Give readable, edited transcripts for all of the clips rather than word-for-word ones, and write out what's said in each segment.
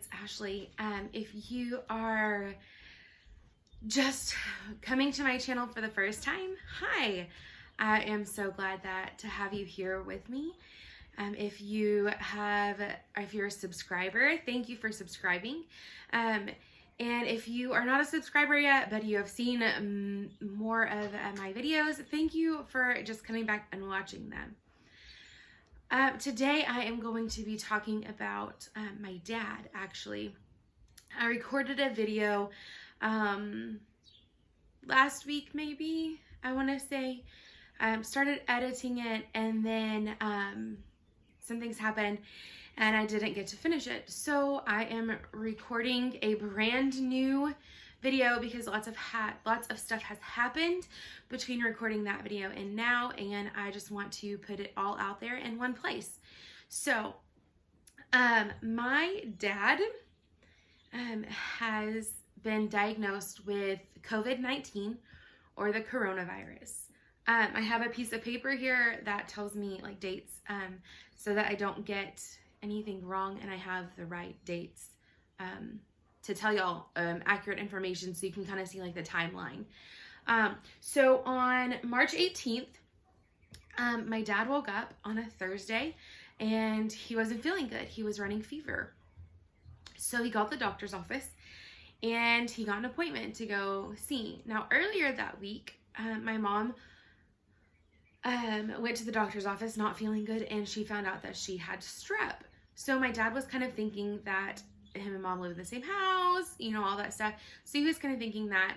it's Ashley. If you are just coming to my channel for the first time, hi. I am so glad to have you here with me. If you're a subscriber, thank you for subscribing. And if you are not a subscriber yet, but you have seen more of my videos, thank you for just coming back and watching them. Today I am going to be talking about my dad, actually. I recorded a video last week, maybe, I want to say. Started editing it, and then some things happened and I didn't get to finish it. So I am recording a brand new video because lots of stuff has happened between recording that video and now, and I just want to put it all out there in one place. So my dad has been diagnosed with COVID-19 or the coronavirus. I have a piece of paper here that tells me like dates so that I don't get anything wrong and I have the right dates to tell y'all accurate information so you can kind of see like the timeline. So on March 18th, my dad woke up on a Thursday and he wasn't feeling good. He was running fever. So he called the doctor's office and he got an appointment to go see. Now earlier that week, my mom went to the doctor's office not feeling good, and she found out that she had strep. So my dad was kind of thinking that him and mom live in the same house, you know, all that stuff. So he was kind of thinking that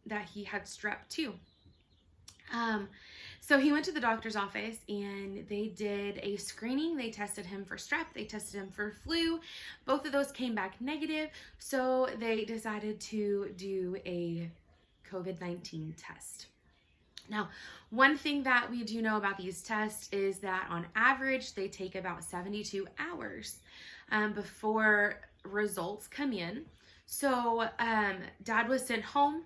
that he had strep too. So he went to the doctor's office and they did a screening. They tested him for strep. They tested him for flu. Both of those came back negative. So they decided to do a COVID-19 test. Now, one thing that we do know about these tests is that on average, they take about 72 hours before results come in. So Dad was sent home,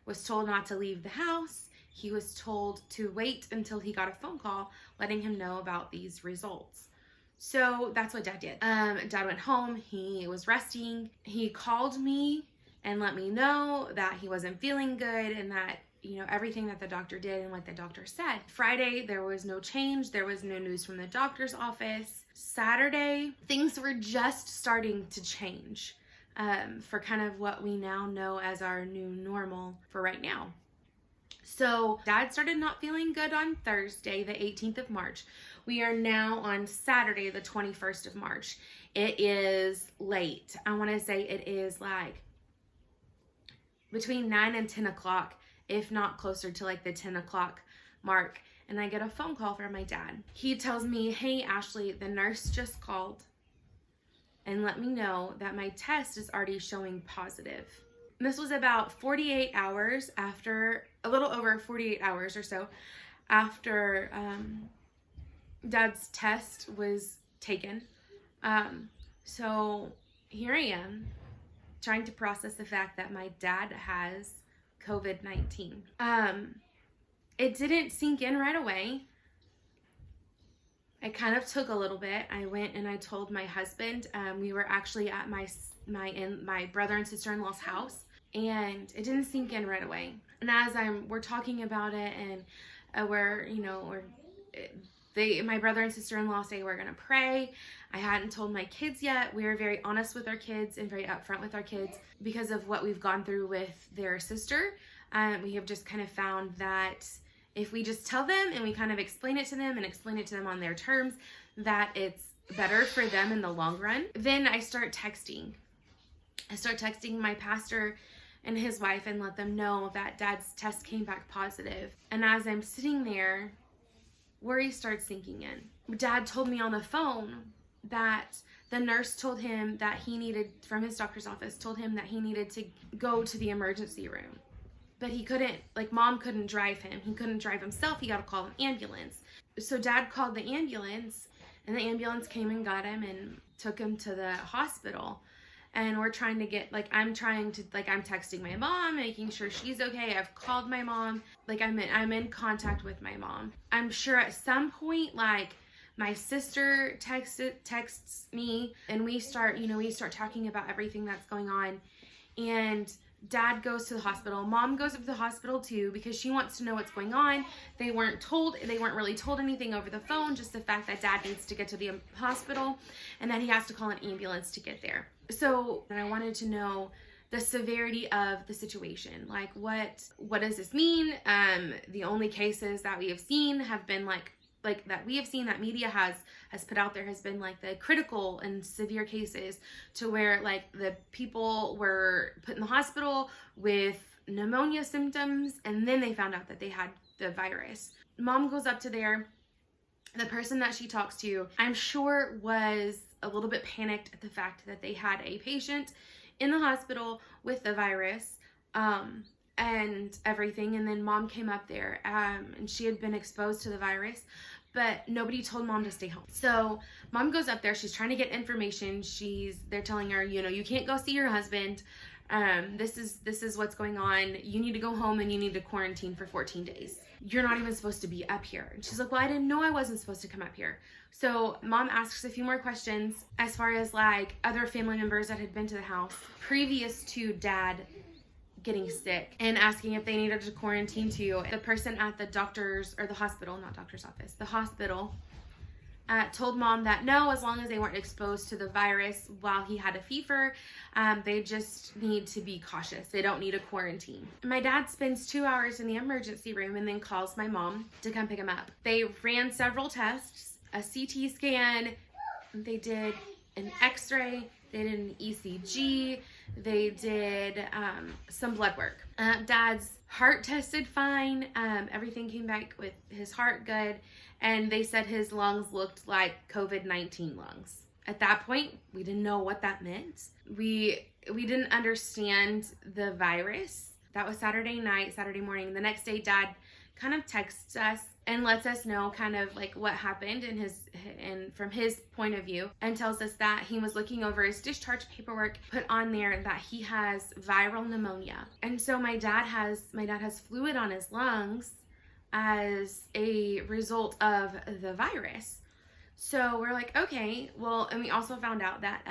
was told not to leave the house. He was told to wait until he got a phone call letting him know about these results. So that's what Dad did. Dad went home, he was resting. He called me and let me know that he wasn't feeling good and that, you know, everything that the doctor did and what the doctor said. Friday, there was no change. There was no news from the doctor's office. Saturday, things were just starting to change for kind of what we now know as our new normal for right now. So Dad started not feeling good on Thursday, the 18th of March. We are now on Saturday, the 21st of March. It is late. I want to say it is like between 9 and 10 o'clock. If not closer to like the 10 o'clock mark, and I get a phone call from my dad. He tells me, hey, Ashley, the nurse just called and let me know that my test is already showing positive. And this was about 48 hours after, a little over 48 hours or so after Dad's test was taken. So here I am trying to process the fact that my dad has COVID-19. It didn't sink in right away. It kind of took a little bit. I went and I told my husband. We were actually at my brother and sister-in-law's house, and it didn't sink in right away. And as we're talking about it, and my brother and sister-in-law say we're gonna pray. I hadn't told my kids yet. We are very honest with our kids and very upfront with our kids because of what we've gone through with their sister. We have just kind of found that if we just tell them and we kind of explain it to them and explain it to them on their terms, that it's better for them in the long run. Then I start texting. My pastor and his wife and let them know that Dad's test came back positive. And as I'm sitting there, worry starts sinking in. Dad told me on the phone that the nurse told him that he needed, from his doctor's office, told him that he needed to go to the emergency room. But he couldn't, like mom couldn't drive him. He couldn't drive himself. He got to call an ambulance. So Dad called the ambulance, and the ambulance came and got him and took him to the hospital. And we're trying to get, I'm texting my mom, making sure she's okay. I've called my mom. I'm in contact with my mom. I'm sure at some point, My sister texts me, and we start talking about everything that's going on. And Dad goes to the hospital. Mom goes up to the hospital too because she wants to know what's going on. They weren't really told anything over the phone, just the fact that Dad needs to get to the hospital and that he has to call an ambulance to get there. So, and I wanted to know the severity of the situation. Like, what does this mean? The only cases that we have seen have been that media has put out there has been like the critical and severe cases, to where like the people were put in the hospital with pneumonia symptoms and then they found out that they had the virus. Mom goes up to there. The person that she talks to, I'm sure, was a little bit panicked at the fact that they had a patient in the hospital with the virus and everything. And then Mom came up there and she had been exposed to the virus, but nobody told Mom to stay home. So Mom goes up there. She's trying to get information. They're telling her, you can't go see your husband. This is what's going on. You need to go home and you need to quarantine for 14 days. You're not even supposed to be up here. And she's like, well, I didn't know I wasn't supposed to come up here. So Mom asks a few more questions as far as like other family members that had been to the house previous to Dad getting sick, and asking if they needed to quarantine too. The person at the doctor's, or the hospital, not doctor's office, the hospital, told Mom that no, as long as they weren't exposed to the virus while he had a fever, they just need to be cautious. They don't need a quarantine. My dad spends 2 hours in the emergency room and then calls my mom to come pick him up. They ran several tests, a CT scan, they did an x-ray, they did an ECG, they did some blood work. Dad's heart tested fine. Everything came back with his heart good. And they said his lungs looked like COVID-19 lungs. At that point, we didn't know what that meant. We didn't understand the virus. That was Saturday night, Saturday morning. The next day, Dad kind of texts us and lets us know kind of like what happened and from his point of view, and tells us that he was looking over his discharge paperwork, put on there that he has viral pneumonia. And so my dad has fluid on his lungs as a result of the virus. So we're like, okay, well, and we also found out that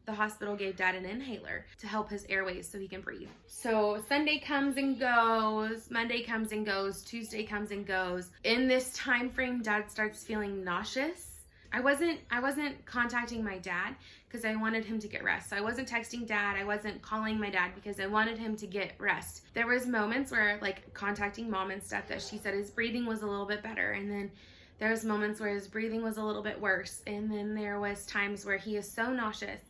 the hospital gave Dad an inhaler to help his airways so he can breathe. So Sunday comes and goes, Monday comes and goes, Tuesday comes and goes. In this time frame, Dad starts feeling nauseous. I wasn't contacting my dad because I wanted him to get rest. So I wasn't texting Dad. I wasn't calling my dad because I wanted him to get rest. There was moments where, like, contacting Mom and stuff, that she said his breathing was a little bit better, and then there was moments where his breathing was a little bit worse, and then there was times where he is so nauseous,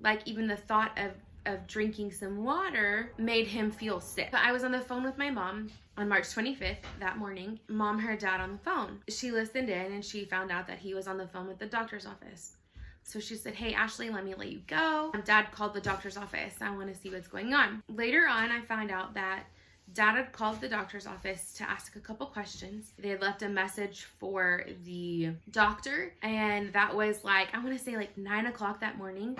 like even the thought of drinking some water made him feel sick. But I was on the phone with my mom on March 25th that morning. Mom heard Dad on the phone. She listened in and she found out that he was on the phone with the doctor's office. So she said, hey, Ashley, let me let you go. Dad called the doctor's office. I want to see what's going on. Later on, I found out that Dad had called the doctor's office to ask a couple questions. They had left a message for the doctor, and that was like, I want to say like 9 o'clock that morning.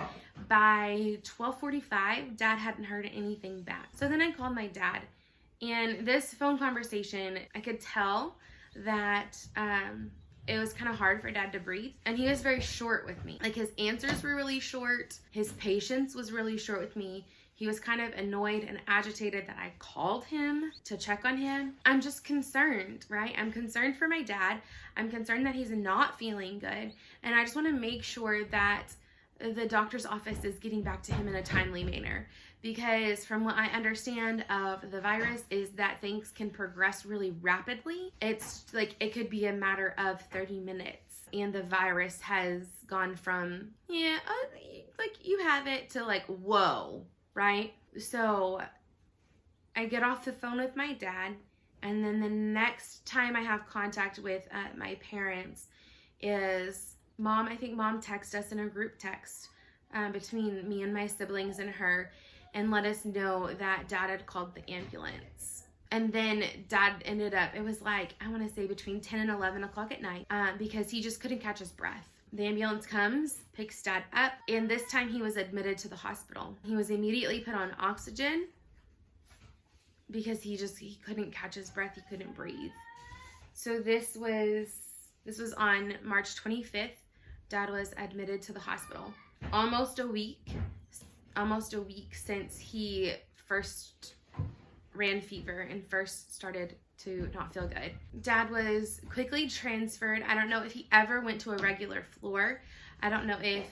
By 12:45, Dad hadn't heard anything back. So then I called my dad, and this phone conversation, I could tell that it was kind of hard for Dad to breathe, and he was very short with me. Like, his answers were really short. His patience was really short with me. He was kind of annoyed and agitated that I called him to check on him. I'm just concerned, right? I'm concerned for my dad. I'm concerned that he's not feeling good. And I just want to make sure that the doctor's office is getting back to him in a timely manner. Because from what I understand of the virus is that things can progress really rapidly. It's like it could be a matter of 30 minutes. And the virus has gone from, like you have it, to like, whoa. Right? So I get off the phone with my dad, and then the next time I have contact with my parents is Mom. I think Mom texted us in a group text between me and my siblings and her, and let us know that Dad had called the ambulance. And then Dad ended up, it was like, I want to say between 10 and 11 o'clock at night, because he just couldn't catch his breath. The ambulance comes, picks Dad up, and this time he was admitted to the hospital. He was immediately put on oxygen because he couldn't catch his breath, he couldn't breathe. So this was This was on March 25th. Dad was admitted to the hospital. Almost a week since he first ran fever and first started to not feel good. Dad was quickly transferred. I don't know if he ever went to a regular floor. I don't know if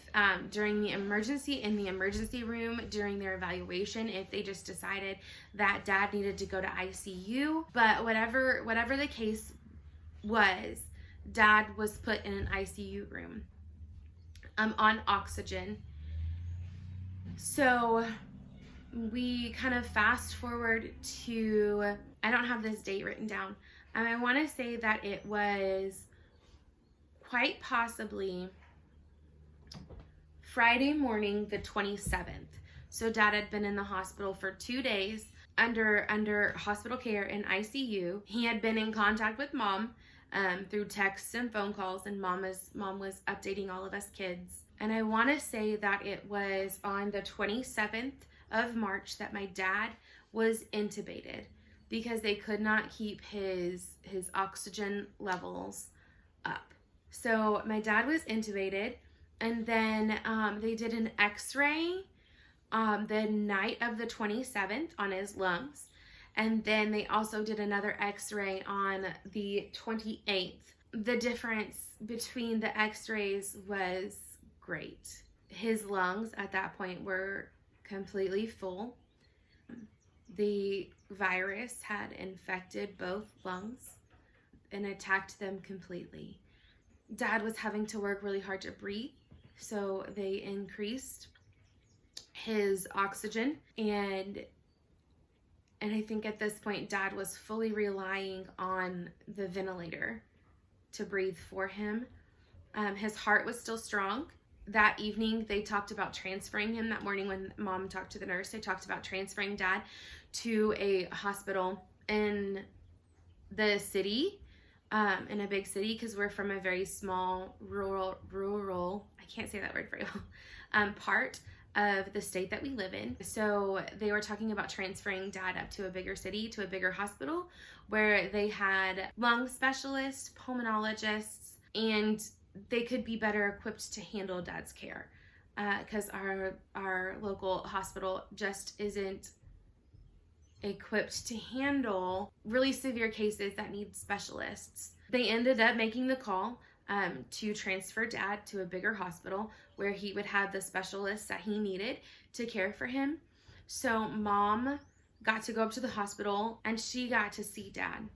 during the emergency room, during their evaluation, if they just decided that Dad needed to go to ICU. But whatever the case was, Dad was put in an ICU room on oxygen. So we kind of fast forward to, I don't have this date written down. I want to say that it was quite possibly Friday morning, the 27th. So Dad had been in the hospital for 2 days under hospital care in ICU. He had been in contact with Mom through texts and phone calls, and Mom was updating all of us kids. And I want to say that it was on the 27th of March that my dad was intubated because they could not keep his oxygen levels up. So my dad was intubated, and then they did an x-ray the night of the 27th on his lungs. And then they also did another x-ray on the 28th. The difference between the x-rays was great. His lungs at that point were completely full. The virus had infected both lungs and attacked them completely. Dad was having to work really hard to breathe, so they increased his oxygen, and I think at this point Dad was fully relying on the ventilator to breathe for him. His heart was still strong. That evening they talked about transferring him. That morning when Mom talked to the nurse, they talked about transferring Dad to a hospital in the city, in a big city, because we're from a very small rural, I can't say that word very well, part of the state that we live in. So they were talking about transferring Dad up to a bigger city, to a bigger hospital, where they had lung specialists, pulmonologists, and they could be better equipped to handle Dad's care, because our local hospital just isn't equipped to handle really severe cases that need specialists. They ended up making the call to transfer Dad to a bigger hospital where he would have the specialists that he needed to care for him. So Mom got to go up to the hospital and she got to see Dad.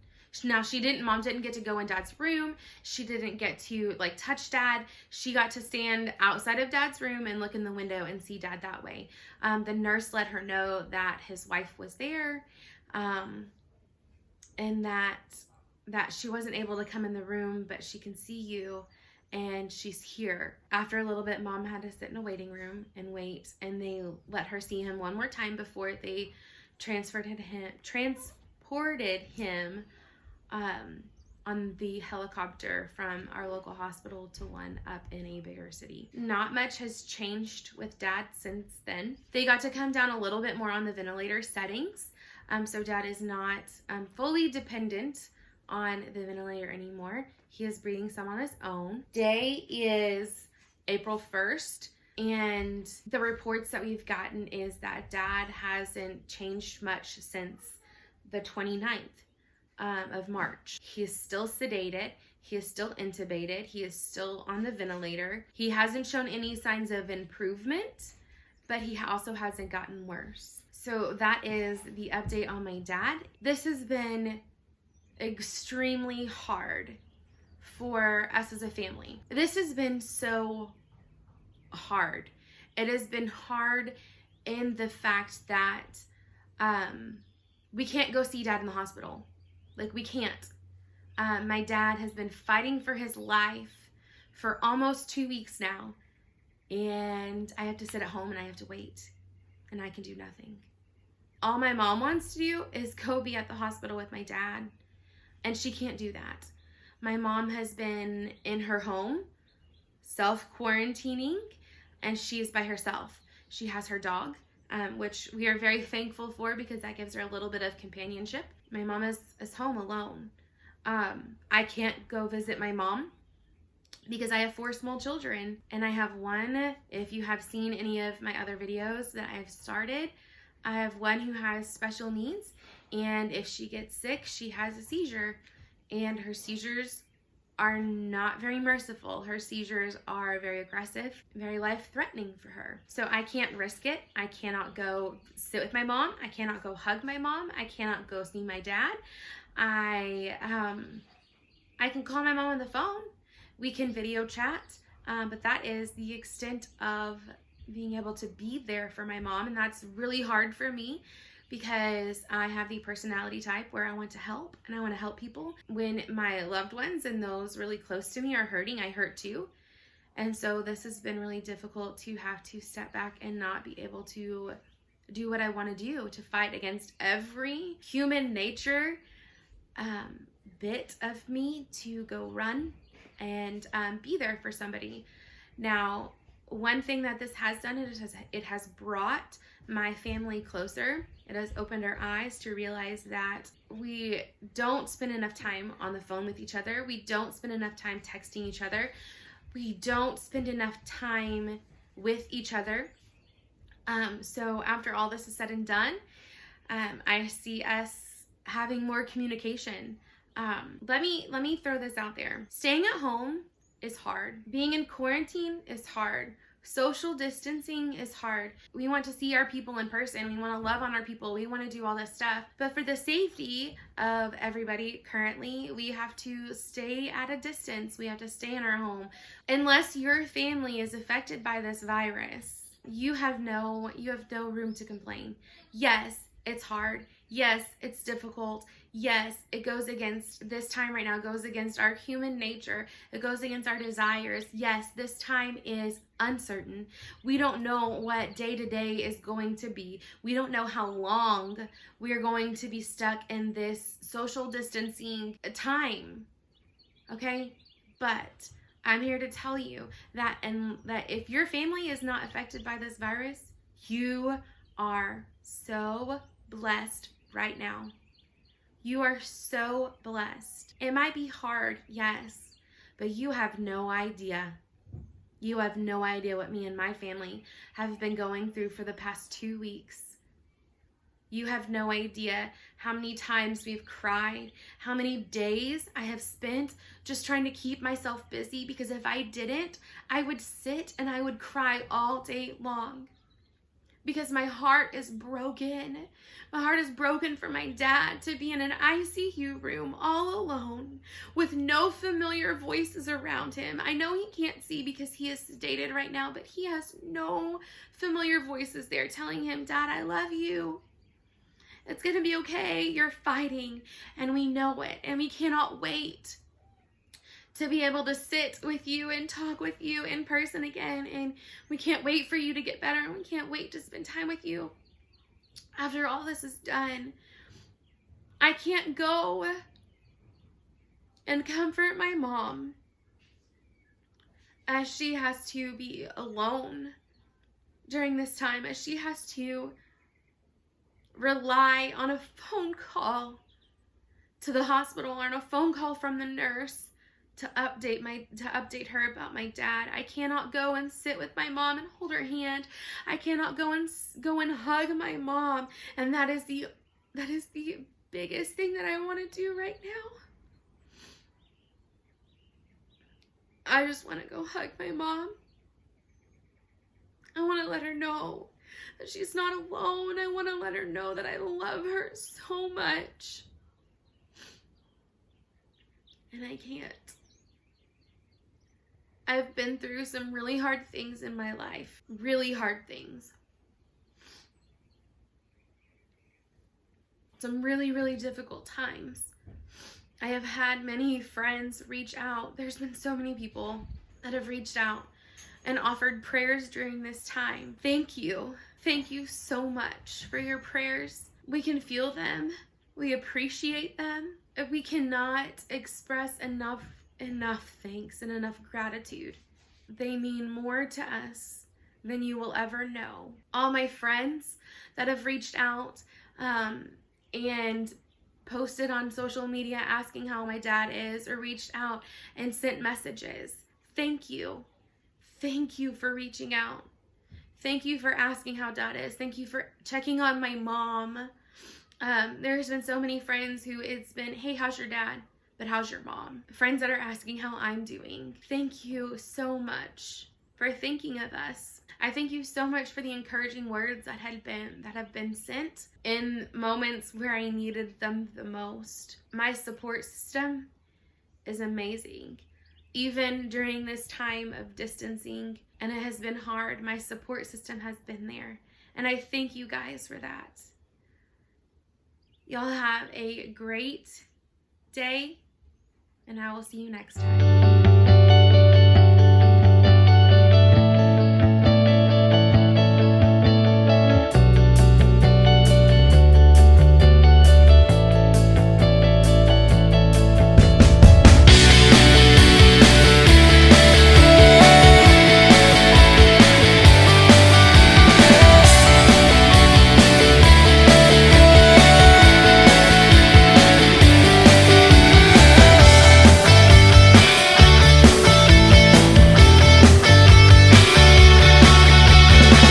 Now Mom didn't get to go in Dad's room. She didn't get to touch Dad. She got to stand outside of Dad's room and look in the window and see Dad that way. The nurse let her know that his wife was there, and that she wasn't able to come in the room, but she can see you and she's here. After a little bit, Mom had to sit in a waiting room and wait, and they let her see him one more time before they transported him on the helicopter from our local hospital to one up in a bigger city. Not much has changed with Dad since then. They got to come down a little bit more on the ventilator settings. So Dad is not fully dependent on the ventilator anymore. He is breathing some on his own. Today is April 1st. And the reports that we've gotten is that Dad hasn't changed much since the 29th of March. He is still sedated. He is still intubated. He is still on the ventilator. He hasn't shown any signs of improvement, but he also hasn't gotten worse. So that is the update on my dad. This has been extremely hard for us as a family. This has been so hard. It has been hard in the fact that we can't go see Dad in the hospital. We can't. My dad has been fighting for his life for almost 2 weeks now, and I have to sit at home and I have to wait, and I can do nothing. All my mom wants to do is go be at the hospital with my dad, and she can't do that. My mom has been in her home, self-quarantining, and she's by herself. She has her dog, which we are very thankful for because that gives her a little bit of companionship. My mom is home alone. I can't go visit my mom because I have 4 small children, and I have one, if you have seen any of my other videos that I've started, I have one who has special needs, and if she gets sick, she has a seizure, and her seizures are not very merciful. Her seizures are very aggressive, very life-threatening for her. So I can't risk it. I cannot go sit with my mom. I cannot go hug my mom. I cannot go see my dad. I can call my mom on the phone. We can video chat, but that is the extent of being able to be there for my mom, and that's really hard for me because I have the personality type where I want to help and I want to help people. When my loved ones and those really close to me are hurting, I hurt too. And so this has been really difficult to have to step back and not be able to do what I want to do, to fight against every human nature bit of me to go run and be there for somebody. Now, one thing that this has done, it has brought my family closer. It has opened our eyes to realize that we don't spend enough time on the phone with each other. We don't spend enough time texting each other. We don't spend enough time with each other. So after all this is said and done, I see us having more communication. Let me throw this out there. Staying at home is hard. Being in quarantine is hard. Social distancing is hard. We want to see our people in person. We want to love on our people. We want to do all this stuff. But for the safety of everybody currently, we have to stay at a distance. We have to stay in our home. Unless your family is affected by this virus, you have no room to complain. Yes, it's hard. Yes, it's difficult. Yes, it goes against, this time right now goes against our human nature. It goes against our desires. Yes, this time is uncertain. We don't know what day to day is going to be. We don't know how long we're going to be stuck in this social distancing time. Okay? But I'm here to tell you that if your family is not affected by this virus, you are so blessed right now. You are so blessed. It might be hard, yes, but you have no idea. You have no idea what me and my family have been going through for the past 2 weeks. You have no idea how many times we've cried, how many days I have spent just trying to keep myself busy, because if I didn't, I would sit and I would cry all day long. Because my heart is broken. My heart is broken for my dad to be in an ICU room all alone with no familiar voices around him. I know he can't see because he is sedated right now, but he has no familiar voices there telling him, "Dad, I love you. It's going to be okay. You're fighting." And we know it. And we cannot wait to be able to sit with you and talk with you in person again. And we can't wait for you to get better. And we can't wait to spend time with you after all this is done. I can't go and comfort my mom as she has to be alone during this time, as she has to rely on a phone call to the hospital or on a phone call from the nurse to update her about my dad. I cannot go and sit with my mom and hold her hand. I cannot go and hug my mom, and that is the biggest thing that I want to do right now. I just want to go hug my mom. I want to let her know that she's not alone. I want to let her know that I love her so much. And I can't. I've been through some really hard things in my life. Really hard things. Some really, really difficult times. I have had many friends reach out. There's been so many people that have reached out and offered prayers during this time. Thank you. Thank you so much for your prayers. We can feel them. We appreciate them. We cannot express enough thanks and enough gratitude. They mean more to us than you will ever know. All my friends that have reached out and posted on social media asking how my dad is, or reached out and sent messages. thank you. Thank you for reaching out. Thank you for asking how Dad is. Thank you for checking on my mom. There's been so many friends who it's been, hey, how's your dad? But how's your mom? Friends that are asking how I'm doing. Thank you so much for thinking of us. I thank you so much for the encouraging words that have been sent in moments where I needed them the most. My support system is amazing. Even during this time of distancing, and it has been hard, my support system has been there. And I thank you guys for that. Y'all have a great day, and I will see you next time.